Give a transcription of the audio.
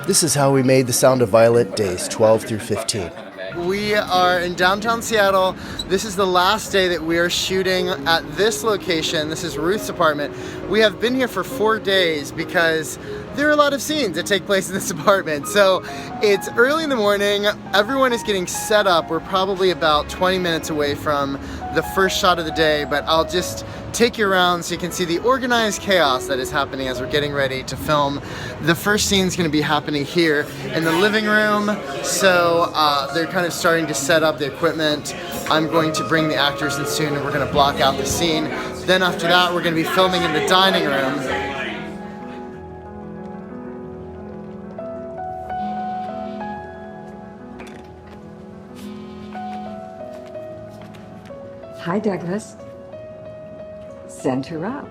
This is how we made The Sound of Violet days 12 through 15. We are in downtown Seattle. This is the last day that we are shooting at this location. This is Ruth's apartment. We have been here for 4 days because there are a lot of scenes that take place in this apartment. So it's early in the morning. Everyone is getting set up. We're probably about 20 minutes away from the first shot of the day, but I'll just take you around so you can see the organized chaos that is happening as we're getting ready to film. The first scene is going to be happening here in the living room. So they're kind of starting to set up the equipment. I'm going to bring the actors in soon and we're going to block out the scene. Then after that, we're going to be filming in the dining room. Hi, Douglas. Send her up.